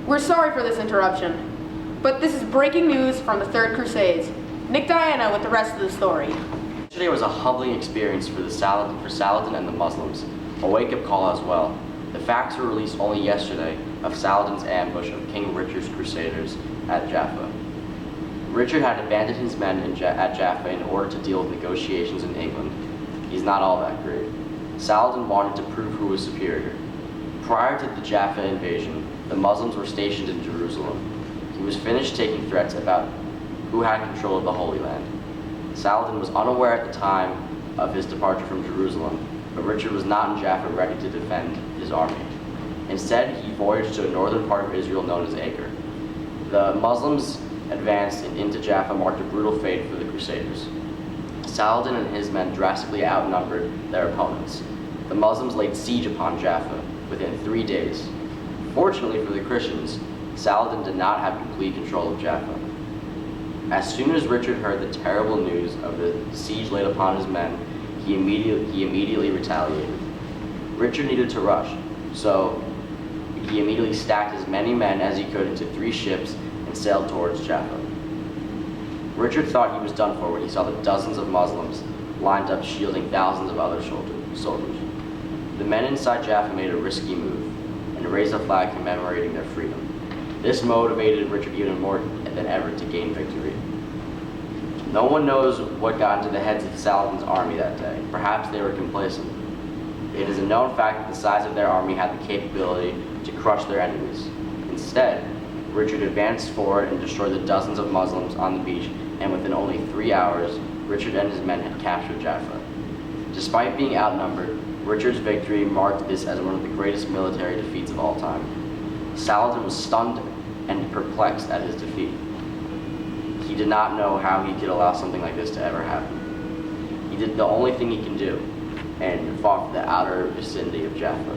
We're sorry for this interruption, but this is breaking news from the Third Crusades. Nick Diana with the rest of the story. Yesterday was a humbling experience for Saladin and the Muslims, a wake-up call as well. The facts were released only yesterday of Saladin's ambush of King Richard's Crusaders at Jaffa. Richard had abandoned his men at Jaffa in order to deal with negotiations in England. He's not all that great. Saladin wanted to prove who was superior. Prior to the Jaffa invasion, the Muslims were stationed in Jerusalem. He was finished taking threats about who had control of the Holy Land. Saladin was unaware at the time of his departure from Jerusalem, but Richard was not in Jaffa ready to defend his army. Instead, he voyaged to a northern part of Israel known as Acre. The Muslims advanced into Jaffa marked a brutal fate for the Crusaders. Saladin and his men drastically outnumbered their opponents. The Muslims laid siege upon Jaffa within 3 days. Fortunately for the Christians, Saladin did not have complete control of Jaffa. As soon as Richard heard the terrible news of the siege laid upon his men, he immediately retaliated. Richard needed to rush, so he immediately stacked as many men as he could into 3 ships and sailed towards Jaffa. Richard thought he was done for when he saw the dozens of Muslims lined up shielding thousands of other soldiers. The men inside Jaffa made a risky move and raised a flag commemorating their freedom. This motivated Richard even more than ever to gain victory. No one knows what got into the heads of Saladin's army that day. Perhaps they were complacent. It is a known fact that the size of their army had the capability to crush their enemies. Instead, Richard advanced forward and destroyed the dozens of Muslims on the beach, and within only 3 hours, Richard and his men had captured Jaffa. Despite being outnumbered, Richard's victory marked this as one of the greatest military defeats of all time. Saladin was stunned and perplexed at his defeat. He did not know how he could allow something like this to ever happen. He did the only thing he can do, and fought for the outer vicinity of Jaffa.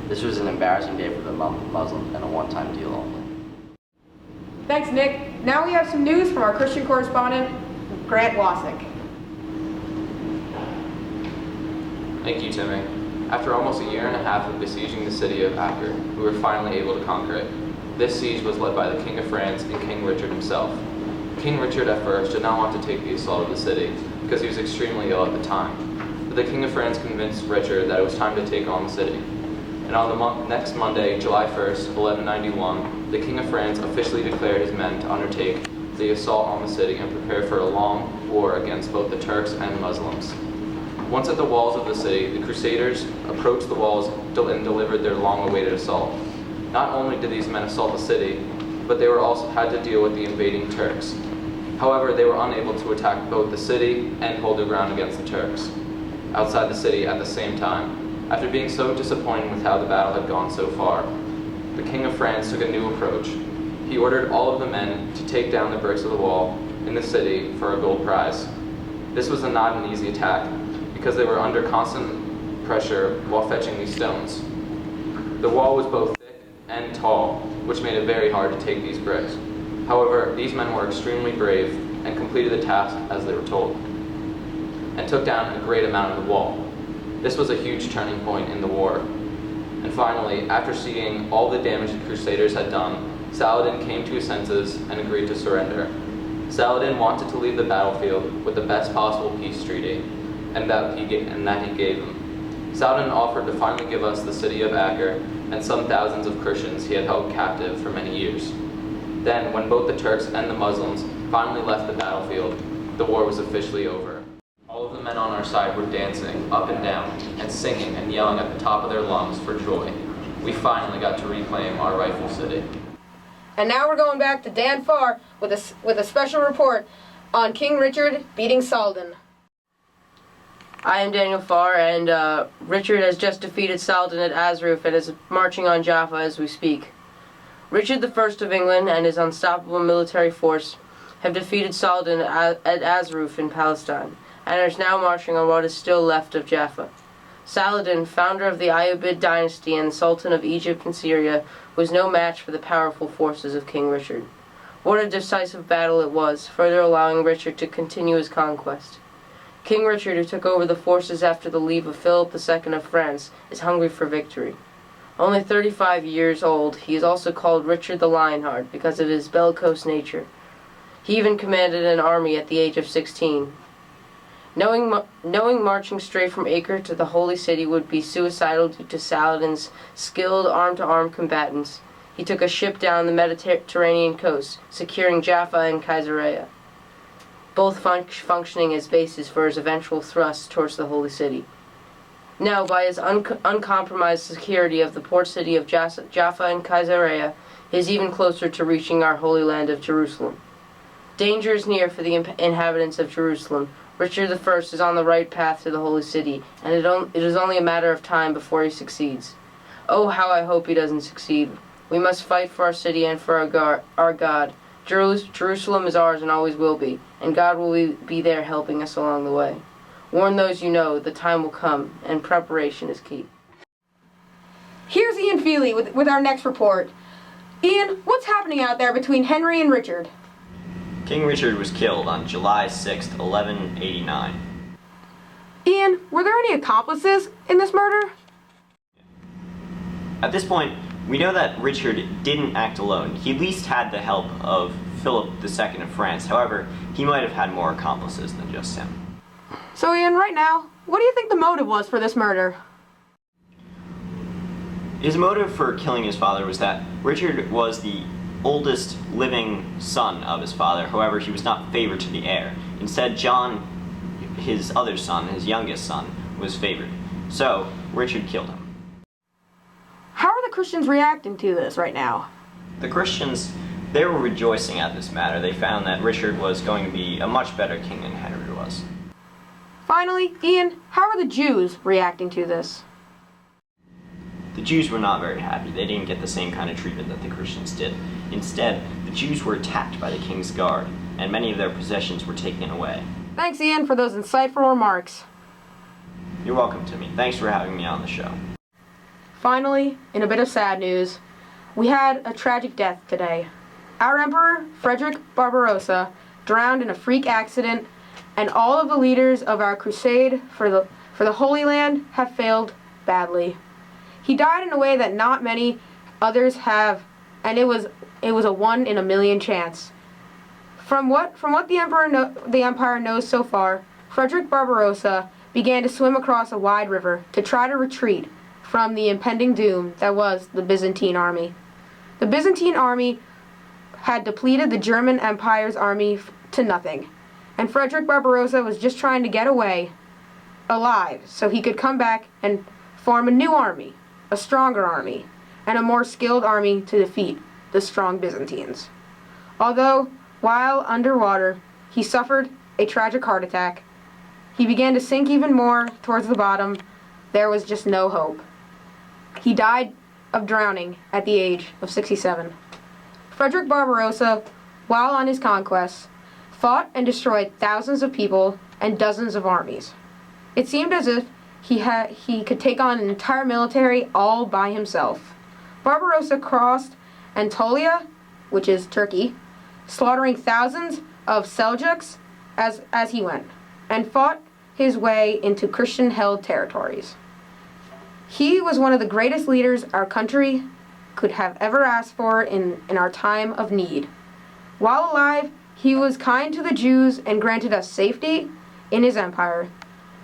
This was an embarrassing day for the Muslims and a one-time deal only. Thanks, Nick. Now we have some news from our Christian correspondent, Grant Wasik. Thank you, Timmy. After almost a year and a half of besieging the city of Acre, we were finally able to conquer it. This siege was led by the King of France and King Richard himself. King Richard at first did not want to take the assault of the city because he was extremely ill at the time. But the King of France convinced Richard that it was time to take on the city. And on the next Monday, July 1st, 1191, the King of France officially declared his men to undertake the assault on the city and prepare for a long war against both the Turks and Muslims. Once at the walls of the city, the Crusaders approached the walls and delivered their long-awaited assault. Not only did these men assault the city, but they also had to deal with the invading Turks. However, they were unable to attack both the city and hold their ground against the Turks outside the city at the same time. After being so disappointed with how the battle had gone so far, the King of France took a new approach. He ordered all of the men to take down the bricks of the wall in the city for a gold prize. This was not an easy attack, because they were under constant pressure while fetching these stones. The wall was both thick and tall, which made it very hard to take these bricks. However, these men were extremely brave and completed the task as they were told, and took down a great amount of the wall. This was a huge turning point in the war. And finally, after seeing all the damage the Crusaders had done, Saladin came to his senses and agreed to surrender. Saladin wanted to leave the battlefield with the best possible peace treaty, and that he gave them. Saladin offered to finally give us the city of Acre and some thousands of Christians he had held captive for many years. Then, when both the Turks and the Muslims finally left the battlefield, the war was officially over. All of the men on our side were dancing up and down and singing and yelling at the top of their lungs for joy. We finally got to reclaim our rightful city. And now we're going back to Dan Farr with a special report on King Richard beating Saladin. I am Daniel Farr, and Richard has just defeated Saladin at Azruf and is marching on Jaffa as we speak. Richard I of England and his unstoppable military force have defeated Saladin at Azruf in Palestine, and is now marching on what is still left of Jaffa. Saladin, founder of the Ayyubid dynasty and Sultan of Egypt and Syria, was no match for the powerful forces of King Richard. What a decisive battle it was, further allowing Richard to continue his conquest. King Richard, who took over the forces after the leave of Philip II of France, is hungry for victory. Only 35 years old, he is also called Richard the Lionheart because of his bellicose nature. He even commanded an army at the age of 16. Knowing marching straight from Acre to the Holy City would be suicidal due to Saladin's skilled arm-to-arm combatants, he took a ship down the Mediterranean coast, securing Jaffa and Caesarea, both functioning as bases for his eventual thrust towards the Holy City. Now, by his uncompromised security of the port city of Jaffa and Caesarea, he is even closer to reaching our holy land of Jerusalem. Danger is near for the inhabitants of Jerusalem. Richard I is on the right path to the Holy City, and it is only a matter of time before he succeeds. Oh, how I hope he doesn't succeed. We must fight for our city and for our God. Jerusalem is ours and always will be, and God will be there helping us along the way. Warn those you know, the time will come, and preparation is key. Here's Ian Feely with our next report. Ian, what's happening out there between Henry and Richard? King Richard was killed on July 6, 1189. Ian, were there any accomplices in this murder? At this point, we know that Richard didn't act alone. He at least had the help of Philip II of France. However, he might have had more accomplices than just him. So Ian, right now, what do you think the motive was for this murder? His motive for killing his father was that Richard was the oldest living son of his father. However, he was not favored to the heir. Instead, John, his other son, his youngest son, was favored. So, Richard killed him. How are the Christians reacting to this right now? The Christians, they were rejoicing at this matter. They found that Richard was going to be a much better king than Henry was. Finally, Ian, how are the Jews reacting to this? The Jews were not very happy. They didn't get the same kind of treatment that the Christians did. Instead, the Jews were attacked by the king's guard, and many of their possessions were taken away. Thanks, Ian, for those insightful remarks. You're welcome, Timmy. Thanks for having me on the show. Finally, in a bit of sad news, we had a tragic death today. Our Emperor, Frederick Barbarossa, drowned in a freak accident, and all of the leaders of our crusade for the Holy Land have failed badly. He died in a way that not many others have, and it was a 1 in a million chance. From what the Empire knows so far, Frederick Barbarossa began to swim across a wide river to try to retreat from the impending doom that was the Byzantine army. The Byzantine army had depleted the German Empire's army to nothing, and Frederick Barbarossa was just trying to get away alive so he could come back and form a new army, a stronger army, and a more skilled army to defeat the strong Byzantines. Although, while underwater, he suffered a tragic heart attack, he began to sink even more towards the bottom. There was just no hope. He died of drowning at the age of 67. Frederick Barbarossa, while on his conquests, fought and destroyed thousands of people and dozens of armies. It seemed as if he could take on an entire military all by himself. Barbarossa crossed Anatolia, which is Turkey, slaughtering thousands of Seljuks as he went, and fought his way into Christian-held territories. He was one of the greatest leaders our country could have ever asked for in our time of need. While alive, he was kind to the Jews and granted us safety in his empire.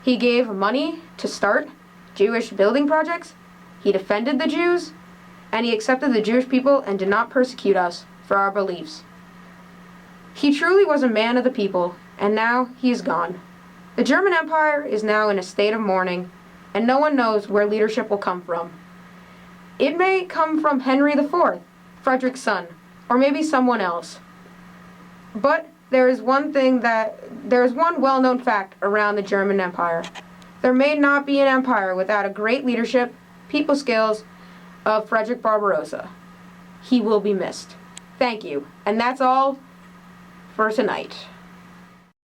He gave money to start Jewish building projects, he defended the Jews, and he accepted the Jewish people and did not persecute us for our beliefs. He truly was a man of the people, and now he is gone. The German Empire is now in a state of mourning, and no one knows where leadership will come from. It may come from Henry IV, Frederick's son, or maybe someone else. But there is one well-known fact around the German Empire. There may not be an empire without a great leadership, people skills of Frederick Barbarossa. He will be missed. Thank you. And that's all for tonight.